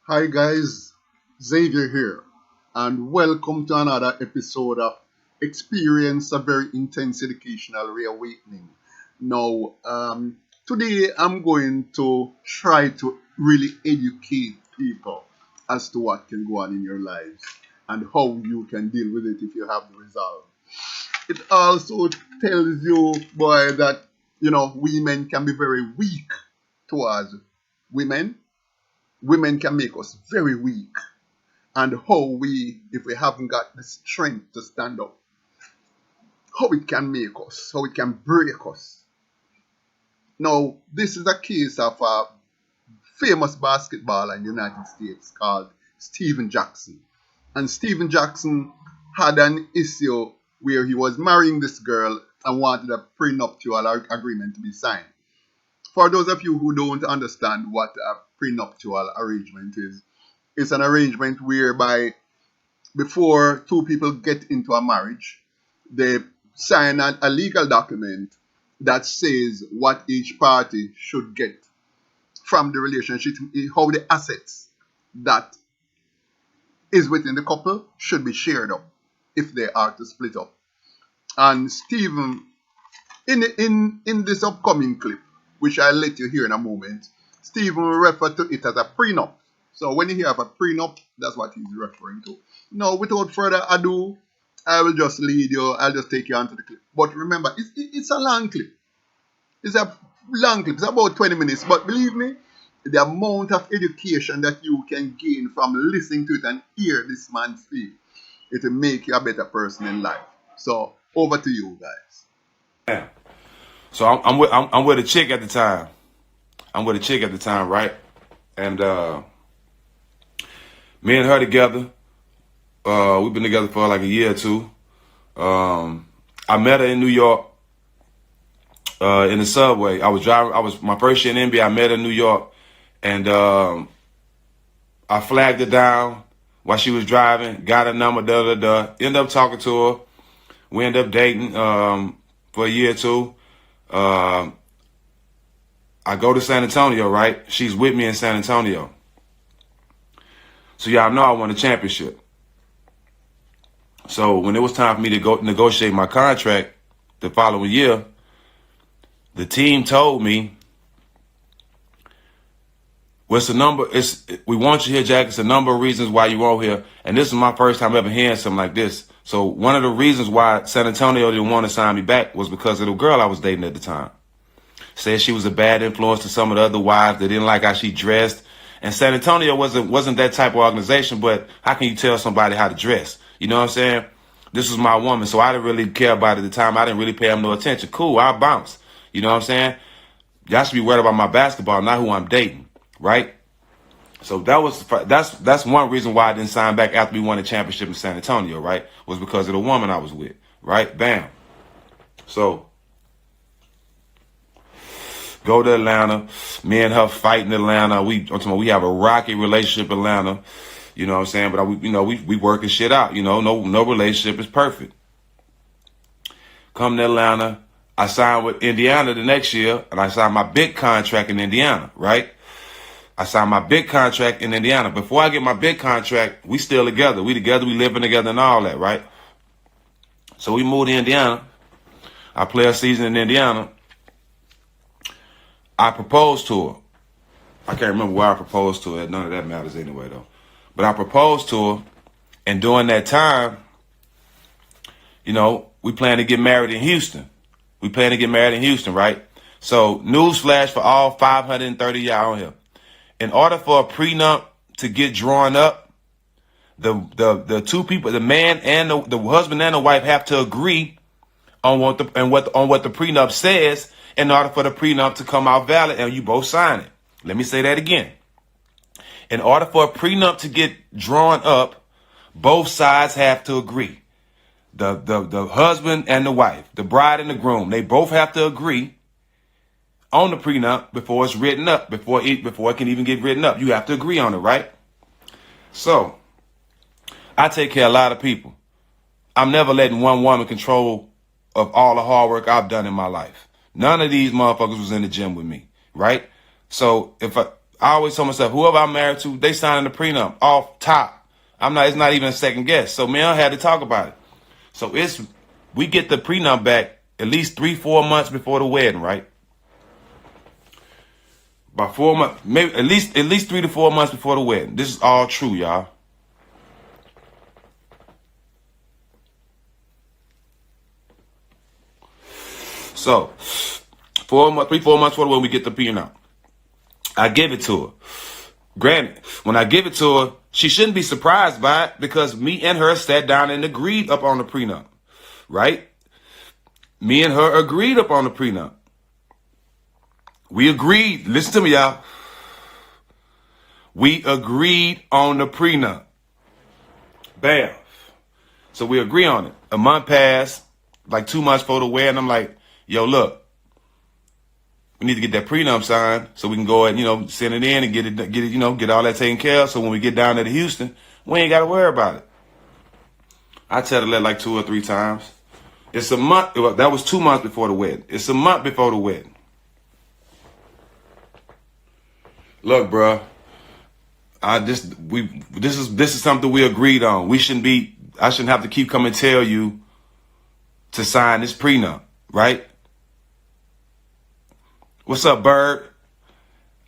Hi guys, Xavier here, and welcome to another episode of Experience a Very Intense Educational Reawakening. Now, today I'm going to try to really educate people as to what can go on in your lives and how you can deal with it if you have the resolve. It also tells you, boy, that women can be very weak towards women. Women can make us very weak, and how we, if we haven't got the strength to stand up, how it can make us, how it can break us. Now, this is a case of a famous basketballer in the United States called Steven Jackson. And Steven Jackson had an issue where he was marrying this girl and wanted a prenuptial agreement to be signed. For those of you who don't understand what a prenuptial arrangement is, it's an arrangement whereby before two people get into a marriage, they sign a legal document that says what each party should get from the relationship, how the assets that is within the couple should be shared up if they are to split up. And Stephen, in this upcoming clip, which I'll let you hear in a moment, Stephen will refer to it as a prenup. So when you hear of a prenup, that's what he's referring to. Now, without further ado, I will just lead you. I'll just take you onto the clip. But remember, it's a long clip. It's a long clip. It's about 20 minutes. But believe me, the amount of education that you can gain from listening to it and hear this man speak, it will make you a better person in life. So over to you guys. Yeah. So I'm with a chick at the time. I'm with a chick at the time, right? And me and her together. We've been together for like a year or two. I met her in New York, in the subway. I was driving. I was my first year in NBA. I met her in New York, and I flagged her down while she was driving. Got her number. Ended up talking to her. We ended up dating for a year or two. I go to San Antonio, right? She's with me in San Antonio. So y'all know I won a championship. So when it was time for me to go negotiate my contract the following year, the team told me, well, it's a number, we want you here, Jack. It's a number of reasons why you were here. And this is my first time ever hearing something like this. So one of the reasons why San Antonio didn't want to sign me back was because of the girl I was dating at the time. Said she was a bad influence to some of the other wives. They didn't like how she dressed. And San Antonio wasn't that type of organization, but how can you tell somebody how to dress? You know what I'm saying? This was my woman, so I didn't really care about it at the time. I didn't really pay him no attention. Cool, I'll bounce. You know what I'm saying? Y'all should be worried about my basketball, not who I'm dating, right? So that's one reason why I didn't sign back after we won the championship in San Antonio, right? Was because of the woman I was with, right? Bam. So go to Atlanta. Me and her fight in Atlanta. We have a rocky relationship in Atlanta. You know what I'm saying? But we working shit out. You know, no relationship is perfect. Come to Atlanta. I signed with Indiana the next year, and I signed my big contract in Indiana, right? I signed my big contract in Indiana. Before I get my big contract, we still together. We living together and all that, right? So we moved to Indiana. I play a season in Indiana. I proposed to her. I can't remember where I proposed to her. None of that matters anyway, though. But I proposed to her, and during that time, you know, we plan to get married in Houston. Right? So, newsflash for all 530 y'all on here. In order for a prenup to get drawn up, the two people, the man and the husband and the wife, have to agree on what the prenup says in order for the prenup to come out valid and you both sign it. Let me say that again. In order for a prenup to get drawn up, both sides have to agree. The husband and the wife, the bride and the groom, they both have to agree on the prenup before it's written up, before it can even get written up. You have to agree on it, right? So, I take care of a lot of people. I'm never letting one woman control of all the hard work I've done in my life. None of these motherfuckers was in the gym with me, right? So if I always told myself, whoever I'm married to, they signing the prenup off top. It's not even a second guess. So me and her had to talk about it. So we get the prenup back at least 3-4 months before the wedding, right? By 4 months, maybe at least 3 to 4 months before the wedding. This is all true, y'all. So 4 months, 3-4 months before the wedding, we get the prenup. I give it to her. Granted, when I give it to her, she shouldn't be surprised by it because me and her sat down and agreed up on the prenup, right? Me and her agreed up on the prenup. We agreed. Listen to me, y'all. We agreed on the prenup. Bam. So we agree on it. A month passed, like 2 months before the wedding. I'm like, yo, look, we need to get that prenup signed so we can go and, send it in and get all that taken care of. So when we get down there to Houston, we ain't got to worry about it. I tell her that like 2 or 3 times. It's a month. That was 2 months before the wedding. It's a month before the wedding. Look, bro, this is something we agreed on. I shouldn't have to keep coming and tell you to sign this prenup, right? What's up, Bird?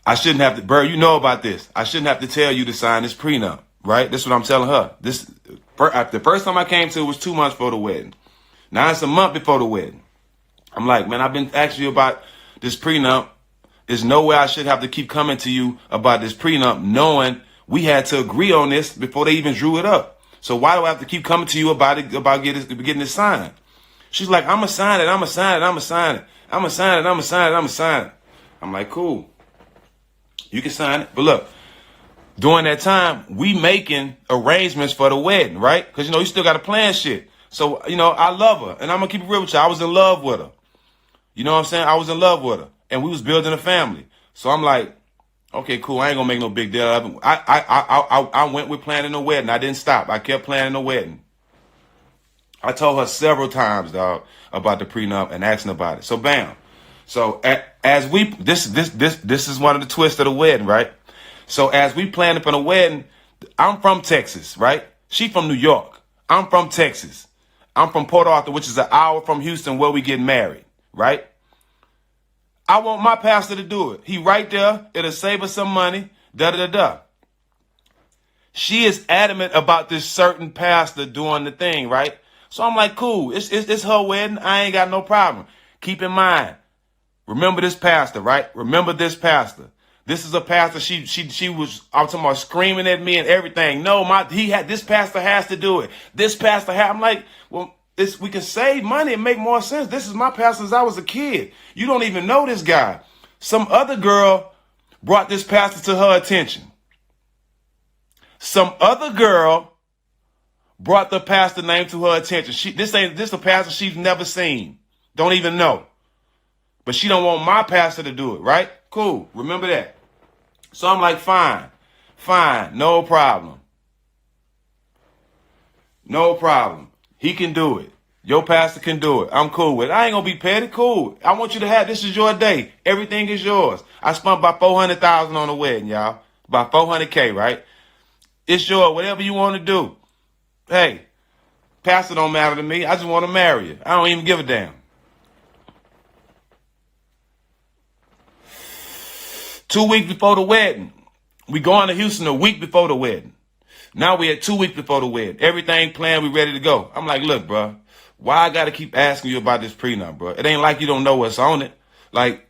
I shouldn't have to, Bird, you know about this. I shouldn't have to tell you to sign this prenup, right? That's what I'm telling her. The first time I came to it was 2 months before the wedding. Now it's a month before the wedding. I'm like, man, I've been asking you about this prenup. There's no way I should have to keep coming to you about this prenup knowing we had to agree on this before they even drew it up. So why do I have to keep coming to you about getting it signed? She's like, I'm going to sign it. I'm going to sign it. I'm going to sign it. I'm going to sign it. I'm going to sign it. I'm going to sign it. I'm like, cool. You can sign it. But look, during that time, we making arrangements for the wedding, right? Because, you still got to plan shit. So, I love her. And I'm going to keep it real with you. I was in love with her. You know what I'm saying? I was in love with her. And we was building a family. So I'm like, okay, cool. I ain't gonna make no big deal of it. I went with planning the wedding. I didn't stop. I kept planning the wedding. I told her several times, dog, about the prenup and asking about it. So bam. So this is one of the twists of the wedding, right? So as we planning for the wedding, I'm from Texas, right? She from New York. I'm from Texas. I'm from Port Arthur, which is an hour from Houston where we get married, right? I want my pastor to do it. He right there. It'll save us some money. Da-da-da-da. She is adamant about this certain pastor doing the thing, right? So I'm like, cool. It's her wedding. I ain't got no problem. Keep in mind, remember this pastor, right? Remember this pastor. This is a pastor. She was, I'm talking about screaming at me and everything. No, this pastor has to do it. This pastor I'm like, well, we can save money and make more sense. This is my pastor since I was a kid. You don't even know this guy. Some other girl brought this pastor to her attention. Some other girl brought the pastor name to her attention. This a pastor she's never seen. Don't even know. But she don't want my pastor to do it, right? Cool. Remember that. So I'm like, fine, no problem. No problem. He can do it. Your pastor can do it. I'm cool with it. I ain't gonna be petty. Cool. I want you to this is your day. Everything is yours. I spent about $400,000 on the wedding, y'all. About $400K, right? It's yours. Whatever you want to do. Hey, pastor don't matter to me. I just want to marry you. I don't even give a damn. 2 weeks before the wedding. We going to Houston a week before the wedding. Now we at 2 weeks before the wedding. Everything planned, we ready to go. I'm like, look, bro, why I got to keep asking you about this prenup, bro? It ain't like you don't know what's on it. Like,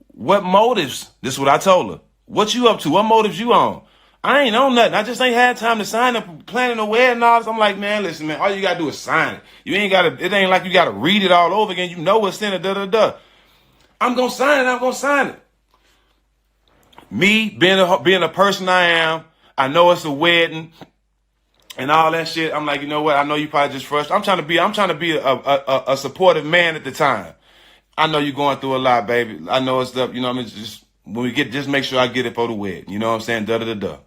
what motives? This is what I told her. What you up to? What motives you on? I ain't on nothing. I just ain't had time to sign up, planning the wedding and all this. I'm like, man, listen, man, all you got to do is sign it. It ain't like you got to read it all over again. You know what's in it, da-da-da. I'm going to sign it. Me, being a person I am, I know it's a wedding and all that shit. I'm like, you know what? I know you probably just frustrated. I'm trying to be a supportive man at the time. I know you're going through a lot, baby. I know it's up. You know what I mean? Just when we just make sure I get it for the wedding. You know what I'm saying? Da da da da.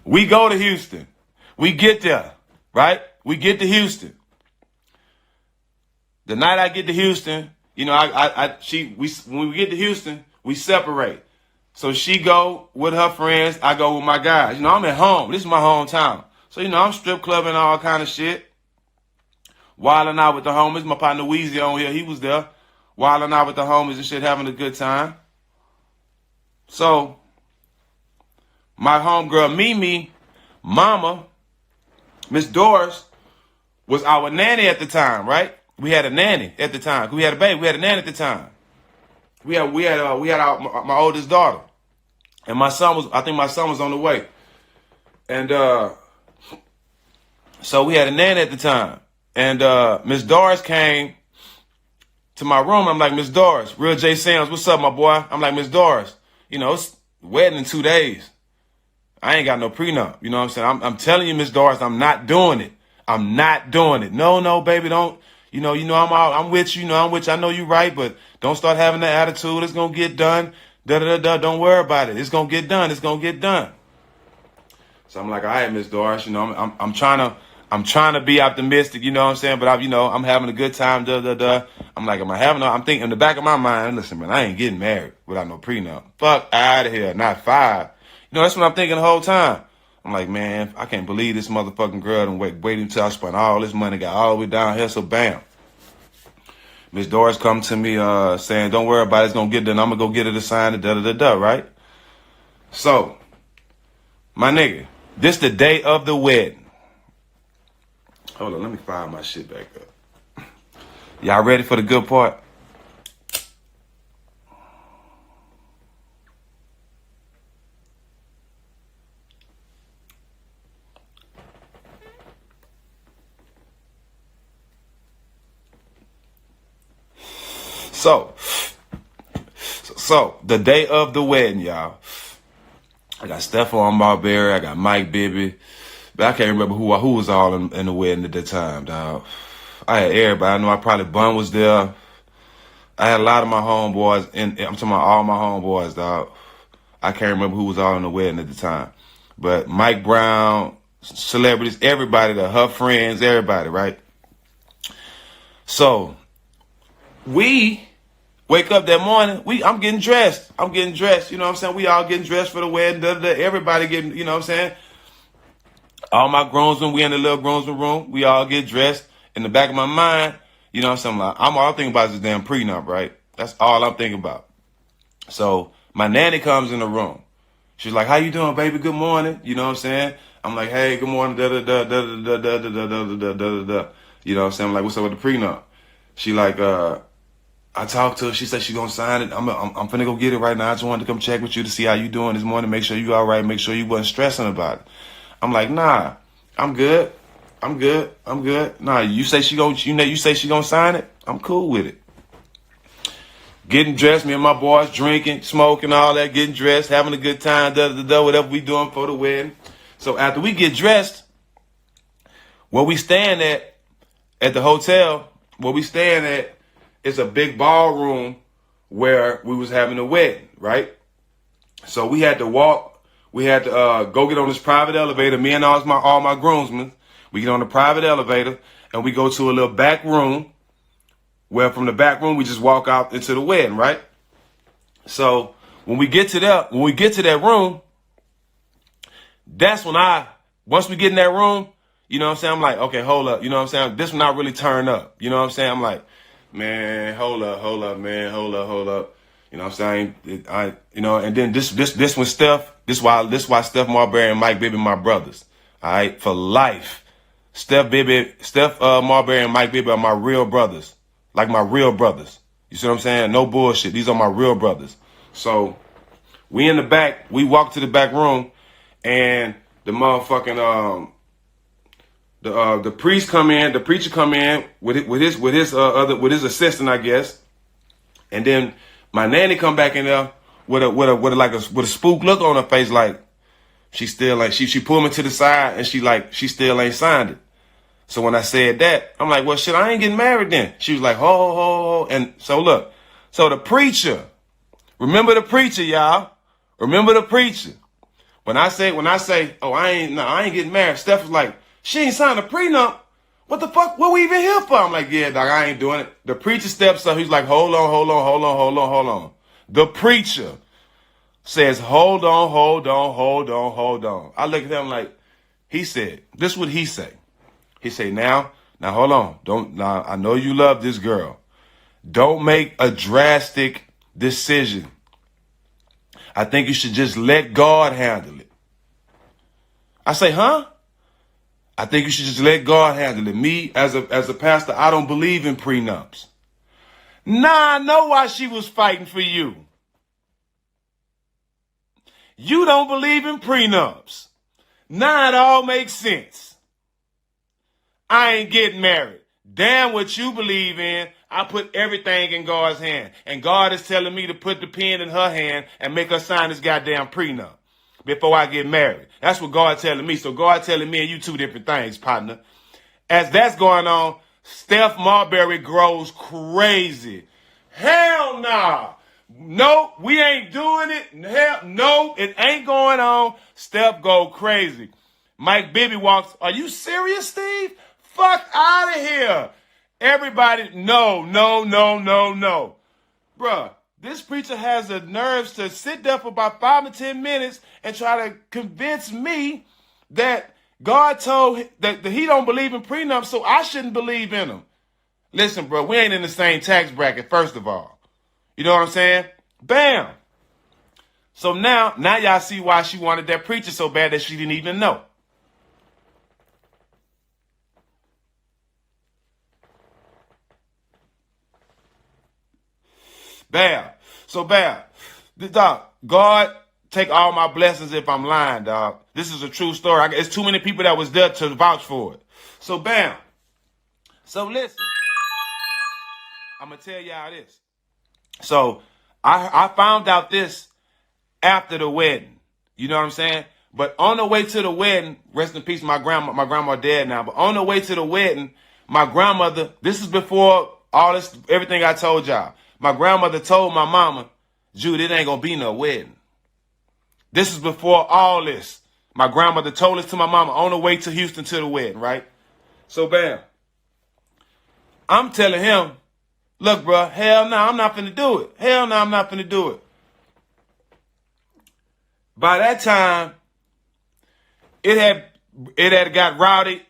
We go to Houston. We get there, right? We get to Houston. The night I get to Houston, when we get to Houston, We separate. So she go with her friends. I go with my guys. I'm at home. This is my hometown. So, I'm strip clubbing and all kind of shit. Wilding out with the homies. My partner Weezy on here. He was there. Wilding out with the homies and shit, having a good time. So, my homegirl Mimi, mama, Miss Doris, was our nanny at the time, right? We had a nanny at the time. We had a baby. We had a nanny at the time. We had my oldest daughter, and I think my son was on the way, and so we had a nanny at the time, and Miss Doris came to my room. I'm like, Miss Doris, Real J Sam's, what's up, my boy? I'm like, Miss Doris, it's wedding in 2 days. I ain't got no prenup. You know what I'm saying? I'm telling you, Miss Doris, I'm not doing it. I'm not doing it. No, baby, don't. I'm with you. I'm with you. I know you right, but don't start having that attitude. It's gonna get done. Don't worry about it. It's gonna get done. It's gonna get done. So I'm like, all right, Miss Doris. I'm trying to be optimistic. You know what I'm saying? But I'm having a good time. I'm like, I'm thinking in the back of my mind. Listen, man, I ain't getting married without no prenup. Fuck out of here. Not 5. That's what I'm thinking the whole time. I'm like, man, I can't believe this motherfucking girl done wait until I spent all this money, got all the way down here, so bam. Miss Doris come to me saying, don't worry about it, it's going to get done. I'm going to go get her to sign it, right? So, my nigga, this the day of the wedding. Hold on, let me file my shit back up. Y'all ready for the good part? So the day of the wedding, y'all. I got Stephon Marbury, I got Mike Bibby, but I can't remember who was all in the wedding at the time, dog. I had everybody. I know Bun was there. I had a lot of my homeboys, and I'm talking about all my homeboys, dog. I can't remember who was all in the wedding at the time. But Mike Brown, celebrities, everybody, her friends, everybody, right? So we wake up that morning, I'm getting dressed. You know what I'm saying? We all getting dressed for the wedding. Everybody getting, you know what I'm saying? All my groomsmen, we in the little groomsmen room. We all get dressed. In the back of my mind, you know what I'm saying? I'm all thinking about is this damn prenup, right? That's all I'm thinking about. So my nanny comes in the room. She's like, how you doing, baby? Good morning. You know what I'm saying? I'm like, hey, good morning. You know what I'm saying? I'm like, what's up with the prenup? She like, I talked to her. She said she gonna sign it. I'm finna go get it right now. I just wanted to come check with you to see how you doing this morning. Make sure you all right. Make sure you wasn't stressing about it. I'm like, nah, I'm good. Nah, you say she gonna sign it. I'm cool with it. Getting dressed, me and my boys drinking, smoking, all that. Getting dressed, having a good time. Whatever we doing for the wedding. So after we get dressed, where we staying at the hotel, where we staying at. It's a big ballroom where we was having a wedding, right? So we had to walk. We had to go get on this private elevator. Me and all my groomsmen. We get on the private elevator and we go to a little back room. Where from the back room we just walk out into the wedding, right? So when we get to that room, that's when once we get in that room, you know what I'm saying? I'm like, okay, hold up. You know what I'm saying? This one not really turn up. You know what I'm saying? I'm like, man, hold up, man, hold up. You know what I'm saying? And then this one, Steph, this why Steph Marbury and Mike Bibby my brothers. All right, for life. Steph Marbury and Mike Bibby are my real brothers. Like my real brothers. You see what I'm saying? No bullshit. These are my real brothers. So we in the back, we walk to the back room, and the motherfucking the priest come in, the preacher come in with his assistant, I guess, and then my nanny come back in there with a spook look on her face, like she still like she pulled me to the side and she still ain't signed it. So when I said that, I'm like, well, shit, I ain't getting married then. She was like, ho, and so look, so the preacher, remember the preacher, y'all, remember the preacher. When I say, oh, I ain't getting married. Steph was like, she ain't signed a prenup. What the fuck? What we even here for? I'm like, yeah, dog, I ain't doing it. The preacher steps up. He's like, hold on. The preacher says, hold on, hold on, hold on, hold on. I look at him like, he said, this is what he say. He say, now hold on. Now I know you love this girl. Don't make a drastic decision. I think you should just let God handle it. I say, huh? I think you should just let God handle it. Me, as a pastor, I don't believe in prenups. Nah, I know why she was fighting for you. You don't believe in prenups. Now it all makes sense. I ain't getting married. Damn what you believe in. I put everything in God's hand. And God is telling me to put the pen in her hand and make her sign this goddamn prenup before I get married. That's what God's telling me. So God telling me and you two different things, partner. As that's going on, Steph Marbury grows crazy. Hell nah. No, we ain't doing it. Hell no, it ain't going on. Steph go crazy. Mike Bibby walks. Are you serious, Steve? Fuck out of here. Everybody, no. Bruh, this preacher has the nerves to sit there for about 5 to 10 minutes and try to convince me that God told that he don't believe in prenups, so I shouldn't believe in them. Listen, bro, we ain't in the same tax bracket, first of all. You know what I'm saying? Bam. So now y'all see why she wanted that preacher so bad that she didn't even know. Bam. So bam. Dog, God take all my blessings if I'm lying, dog. This is a true story. It's too many people that was there to vouch for it. So bam. So listen. I'm going to tell y'all this. So I found out this after the wedding. You know what I'm saying? But on the way to the wedding, rest in peace, my grandma dead now. But on the way to the wedding, my grandmother, this is before all this, everything I told y'all. My grandmother told my mama, Jude, it ain't going to be no wedding. This is before all this. My grandmother told this to my mama on the way to Houston to the wedding, right? So bam. I'm telling him, look, bro, hell no, I'm not finna do it. Hell no, I'm not finna do it. By that time, it had got rowdy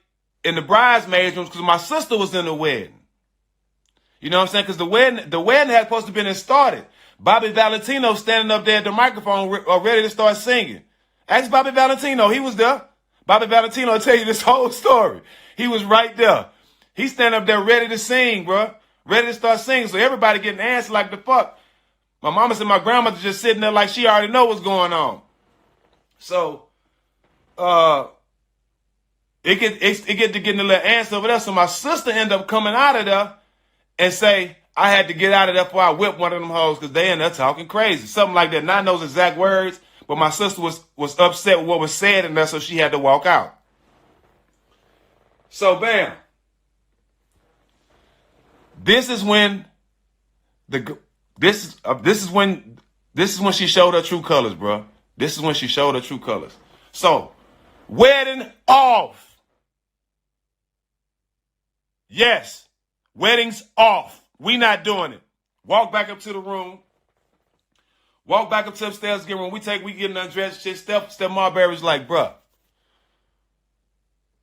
in the bridesmaids rooms because my sister was in the wedding. You know what I'm saying? Because the wedding had supposed to been started. Bobby Valentino standing up there at the microphone ready to start singing. Ask Bobby Valentino. He was there. Bobby Valentino will tell you this whole story. He was right there. He's standing up there ready to sing, bro. Ready to start singing. So everybody getting answered like the fuck. My mama said my grandmother just sitting there like she already know what's going on. So, it get to getting a little answer over there. So my sister ended up coming out of there and say, I had to get out of there before I whipped one of them hoes because they ended up talking crazy. Something like that. Not those exact words, but my sister was upset with what was said in there, so she had to walk out. So bam. This is when this is when she showed her true colors, bro. This is when she showed her true colors. So, wedding off. Yes, wedding's off. We not doing it. Walk back up to the room. Walk back up to upstairs, get room. We getting undressed. Shit. Steph Marbury's like, bruh.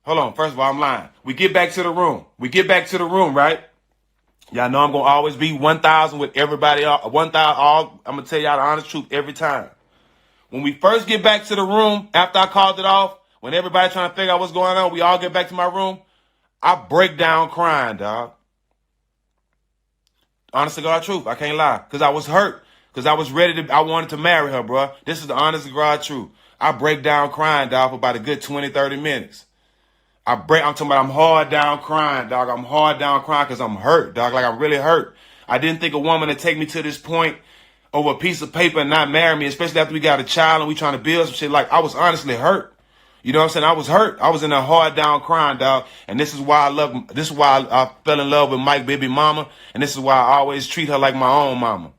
Hold on. First of all, I'm lying. We get back to the room. Right? Y'all know I'm gonna always be 1,000 with everybody. 1,000. I'm gonna tell y'all the honest truth every time. When we first get back to the room after I called it off, when everybody trying to figure out what's going on, we all get back to my room. I break down crying, dog. Honest to God truth, I can't lie, because I was hurt, because I was I wanted to marry her, bro. This is the honest to God truth. I break down crying, dog, for about a good 20, 30 minutes. I'm talking about I'm hard down crying, dog. I'm hard down crying because I'm hurt, dog. Like I'm really hurt. I didn't think a woman would take me to this point over a piece of paper and not marry me, especially after we got a child and we trying to build some shit. Like I was honestly hurt. You know what I'm saying? I was hurt. I was in a hard down crying, dog. And this is why I fell in love with Mike Baby Mama. And this is why I always treat her like my own mama.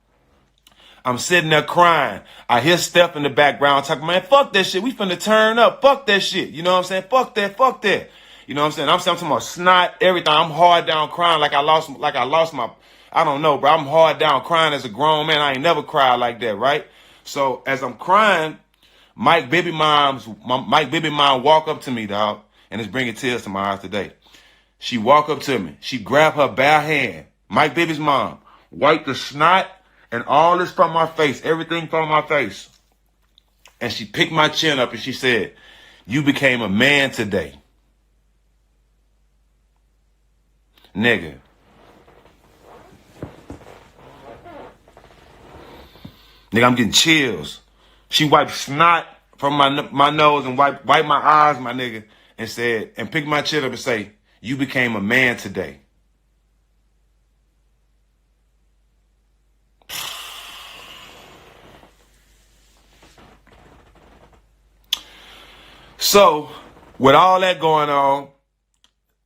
I'm sitting there crying. I hear Steph in the background talking, man, fuck that shit. We finna turn up. Fuck that shit. You know what I'm saying? Fuck that. You know what I'm saying? I'm talking about snot, everything. I'm hard down crying like I lost I don't know, bro. I'm hard down crying as a grown man. I ain't never cried like that, right? So as I'm crying, Mike Bibby mom walk up to me, dog, and it's bringing tears to my eyes today. She walk up to me. She grab her bare hand, Mike Bibby's mom, wipe the snot and all this from my face, everything from my face. And she picked my chin up and she said, "You became a man today." Nigga. Nigga, I'm getting chills. She wiped snot from my nose and wiped my eyes, my nigga, and said, and picked my chin up and say, "You became a man today." So, with all that going on,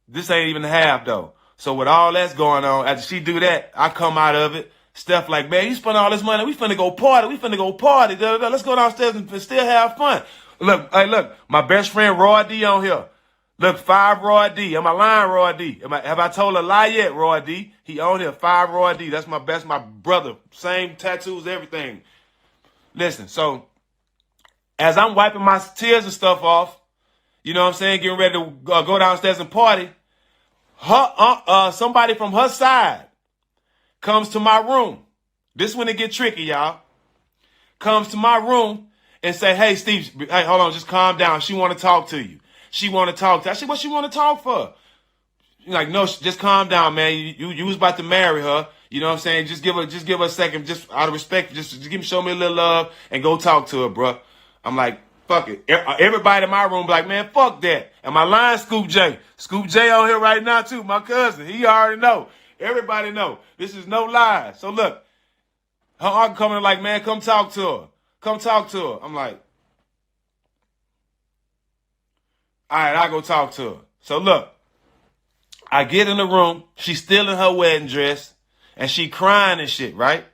this ain't even half though. So with all that's going on, after she do that, I come out of it. Steph like, "Man, you spend all this money. We finna go party. We finna go party. Da, da, da. Let's go downstairs and still have fun." Look, hey, look, my best friend Roy D on here. Look, 5 Roy D. Am I lying, Roy D? Have I told a lie yet, Roy D? He on here, 5 Roy D. That's my brother. Same tattoos, everything. Listen, so as I'm wiping my tears and stuff off, you know what I'm saying, getting ready to go downstairs and party, somebody from her side comes to my room. This when it get tricky, y'all. Comes to my room and say, "Hey, Steve, hey, hold on, just calm down. She want to talk to you. She want to talk to you." I said, "What she want to talk for?" She's like, "No, just calm down, man. You was about to marry her. You know what I'm saying? Just give her a second, just out of respect. Just show me a little love and go talk to her, bro." I'm like, fuck it. Everybody in my room be like, "Man, fuck that." Am I lying, Scoop J? Scoop J on here right now too, my cousin. He already know. Everybody know. This is no lie. So look, her uncle coming like, "Man, come talk to her. Come talk to her." I'm like, all right, I go talk to her. So look, I get in the room. She's still in her wedding dress, and she crying and shit, right?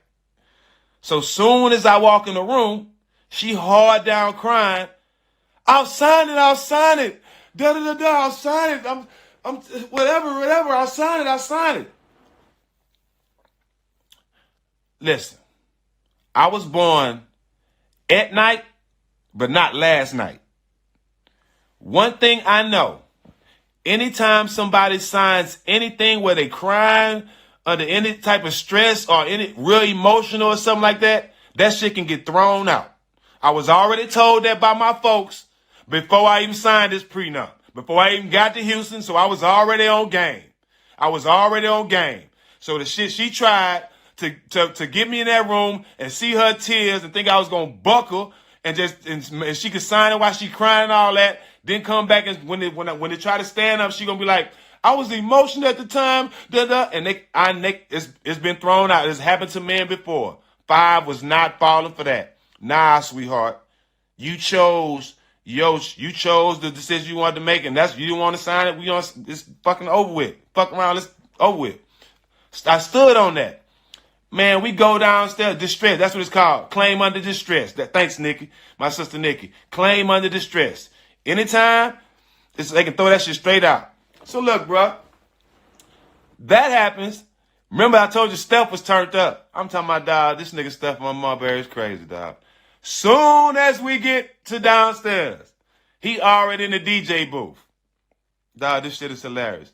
So soon as I walk in the room, she hard down crying. "I'll sign it. I'll sign it. Da da da da. I'll sign it. I'm whatever. I'll sign it. I'll sign it." Listen, I was born at night, but not last night. One thing I know, anytime somebody signs anything where they crying under any type of stress or any real emotional or something like that, that shit can get thrown out. I was already told that by my folks before I even signed this prenup, before I even got to Houston, so I was already on game. So the shit she tried to get me in that room and see her tears and think I was gonna buckle and she could sign it while she crying and all that, then come back and when they try to stand up, she gonna be like, "I was emotional at the time, and it's been thrown out. It's happened to men before. 5 was not falling for that. Nah, sweetheart, you chose the decision you wanted to make, and you didn't want to sign it. It's fucking over with. Fuck around, it's over with." I stood on that. Man, we go downstairs, distress. That's what it's called. Claim under distress. Thanks, Nikki. My sister Nikki. Claim under distress. Anytime, they can throw that shit straight out. So look, bro. That happens. Remember I told you Steph was turned up. I'm talking about, dog, this nigga Steph on Marbury is crazy, dog. Soon as we get to downstairs, he already in the DJ booth. Dog, this shit is hilarious.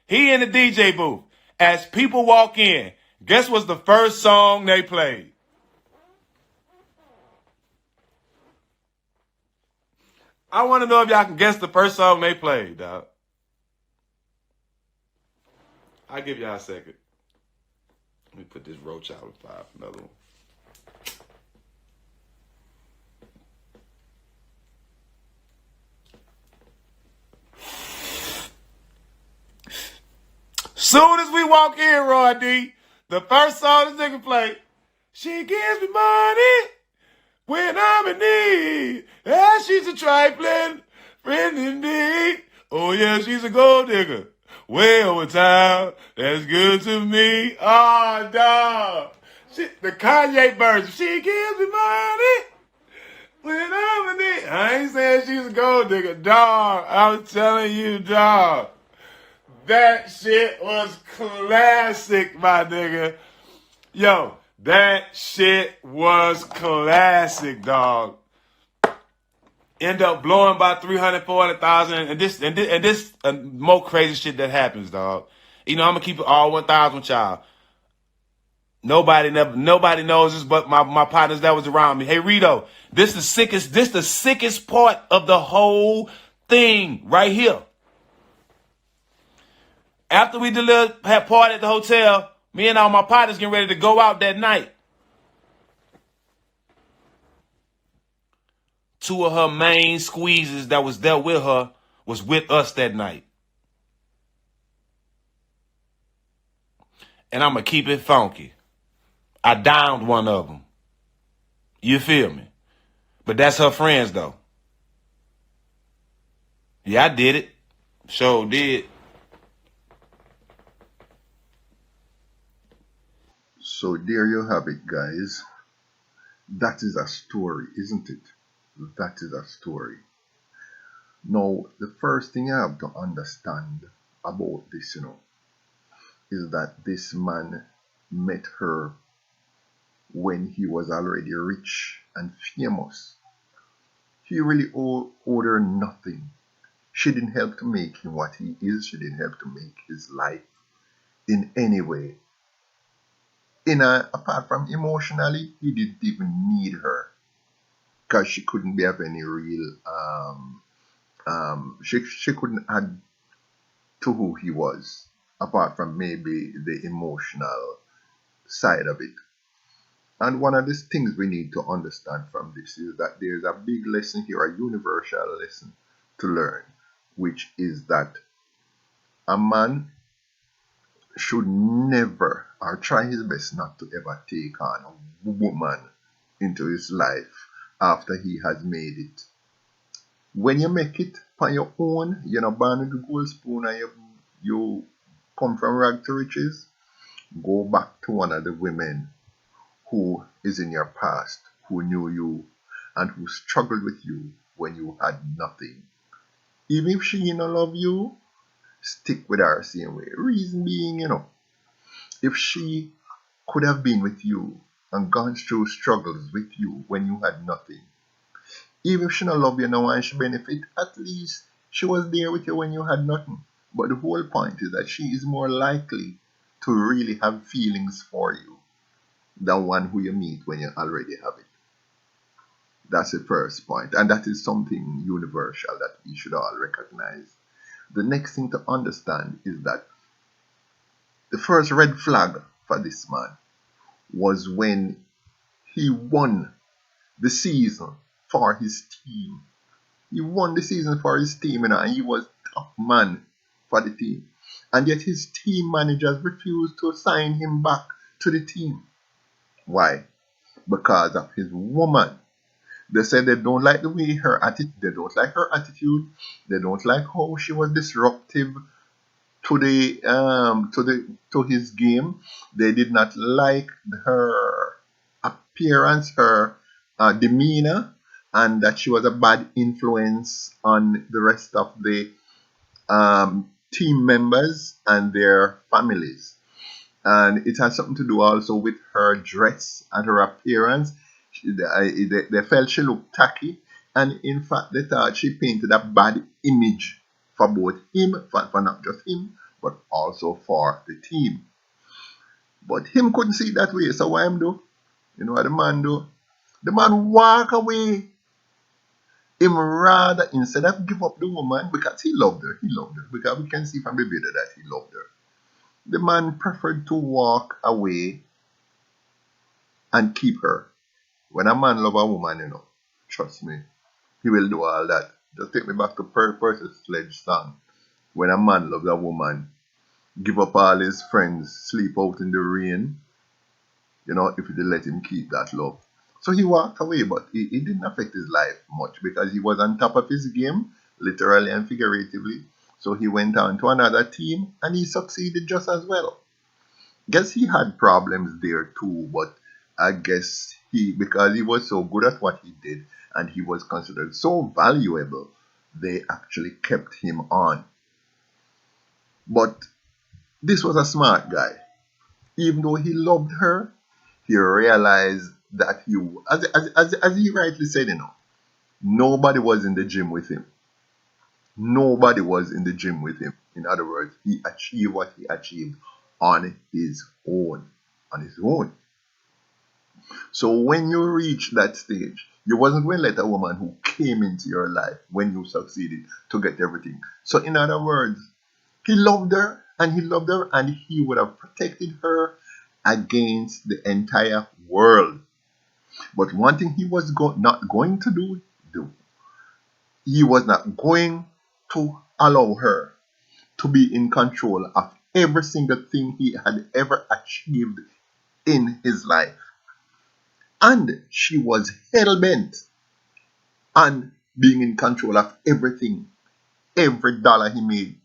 He in the DJ booth. As people walk in, guess what's the first song they played? I want to know if y'all can guess the first song they played, dog. I'll give y'all a second. Let me put this roach out with 5. Another one. Soon as we walk in, Roy D, the first song this nigga played, "She gives me money when I'm in need. Yeah, she's a trifling friend indeed. Oh yeah, she's a gold digger. Way over time. That's good to me." Oh, dog. The Kanye version. "She gives me money when I'm in need." I ain't saying she's a gold digger, dog. I'm telling you, dog. That shit was classic, my nigga. Yo, that shit was classic, dog. End up blowing by 300, 400,000, and this more crazy shit that happens, dog. You know, I'm gonna keep it all 1,000 with y'all. Nobody knows this but my partners that was around me. Hey Rito, this the sickest part of the whole thing right here. After we had party at the hotel, me and all my partners getting ready to go out that night. Two of her main squeezes that was there with her was with us that night. And I'm going to keep it funky. I downed one of them. You feel me? But that's her friends, though. Yeah, I did it. Sure did. So there you have it, guys. That is a story, isn't it? That is a story. Now, the first thing I have to understand about this, is that this man met her when he was already rich and famous. He really owed her nothing. She didn't help to make him what he is. She didn't help to make his life in any way. Apart from emotionally, he didn't even need her because she couldn't be of any real. She couldn't add to who he was, apart from maybe the emotional side of it. And one of the things we need to understand from this is that there's a big lesson here, a universal lesson to learn, which is that a man should never or try his best not to ever take on a woman into his life after he has made it. When you make it on your own, you're not born with a gold spoon and you come from rag to riches, go back to one of the women who is in your past, who knew you, and who struggled with you when you had nothing. Even if she don't love you, stick with her same way. Reason being, if she could have been with you and gone through struggles with you when you had nothing, even if she don't love you now and she benefit, at least she was there with you when you had nothing. But the whole point is that she is more likely to really have feelings for you than one who you meet when you already have it. That's the first point, and that is something universal that we should all recognize. The next thing to understand is that the first red flag for this man was when he won the season for his team. He won the season for his team, and he was top man for the team. And yet his team managers refused to sign him back to the team. Why? Because of his woman. They said they don't like the way her attitude, they don't like her attitude, they don't like how she was disruptive to to his game. They did not like her appearance, her demeanor, and that she was a bad influence on the rest of the team members and their families. And it has something to do also with her dress and her appearance. They felt she looked tacky, and in fact, they thought she painted a bad image for both him, for not just him, but also for the team. But him couldn't see it that way, so what him do? You know what the man do? The man walk away. Him rather, instead of give up the woman, because he loved her, because we can see from the video that he loved her. The man preferred to walk away and keep her. When a man love a woman, trust me, he will do all that. Just take me back to Percy Sledge song. When a man loves a woman, give up all his friends, sleep out in the rain, if they let him keep that love. So he walked away, but it didn't affect his life much because he was on top of his game, literally and figuratively. So he went on to another team and he succeeded just as well. Guess he had problems there too, but I guess because he was so good at what he did and he was considered so valuable, they actually kept him on. But this was a smart guy. Even though he loved her, he realized that as he rightly said, nobody was in the gym with him. Nobody was in the gym with him. In other words, he achieved what he achieved on his own. On his own. So when you reach that stage, you wasn't going to let a woman who came into your life when you succeeded to get everything. So in other words, he loved her and he would have protected her against the entire world. But one thing he was not going to do, he was not going to allow her to be in control of every single thing he had ever achieved in his life. And she was hell bent on being in control of everything. Every dollar he made,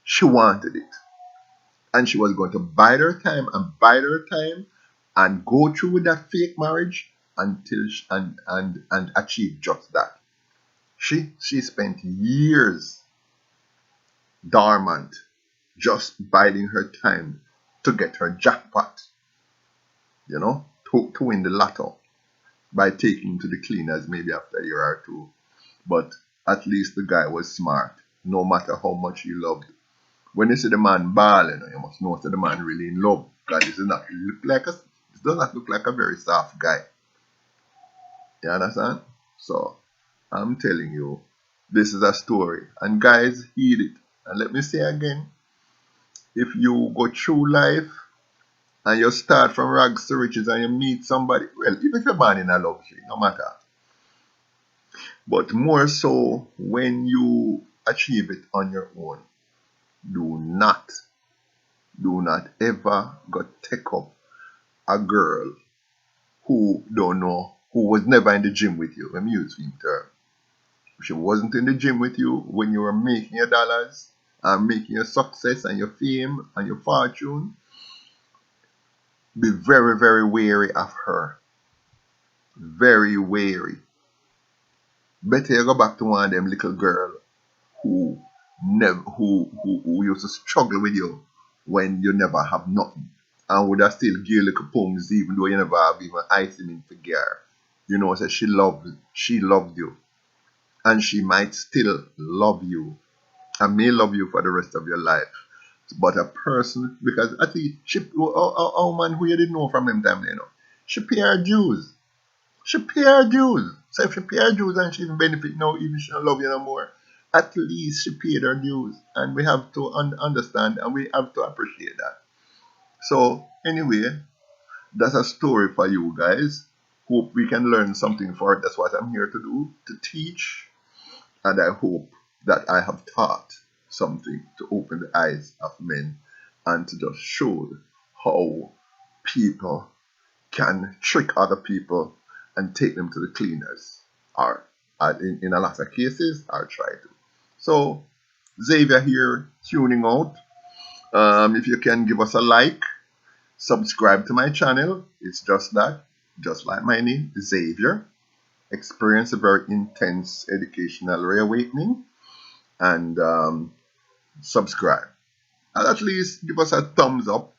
she wanted it. And she was going to bide her time and bide her time and go through with that fake marriage until and achieve just that. She spent years dormant, just biding her time to get her jackpot, to win the lotto by taking him to the cleaners maybe after a year or two. But at least the guy was smart, no matter how much he loved. When you see the man balling, you must know that the man really in love. Because this does not look like a very soft guy. You understand? So I'm telling you, this is a story. And guys, heed it. And let me say again, if you go through life and you start from rags to riches and you meet somebody, well, even if you're born in a luxury, no matter. But more so when you achieve it on your own, do not, do not ever go take up a girl who don't know, who was never in the gym with you. Let me use him term. If she wasn't in the gym with you when you were making your dollars and making your success and your fame and your fortune, be very, very wary of her. Very wary. Better you go back to one of them little girl who who used to struggle with you when you never have nothing. And would have still give you little poems even though you never have even icing in figure. So she loved you. And she might still love you and may love you for the rest of your life. But a person, because I think a man who you didn't know from them time, she pay her dues. She pay her dues. So if she pay her dues and she even benefit now, even she don't love you no more, at least she paid her dues. And we have to understand and we have to appreciate that. So anyway, that's a story for you guys. Hope we can learn something for it. That's what I'm here to do, to teach. And I hope that I have taught something to open the eyes of men and to just show how people can trick other people and take them to the cleaners, or in a lot of cases, or try to. So, Xavier here, tuning out. If you can give us a like, subscribe to my channel. It's just that, just like my name, Xavier. Experience a very intense educational reawakening and subscribe. And at least give us a thumbs up.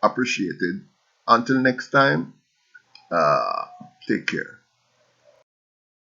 Appreciated. Until next time, uh, take care.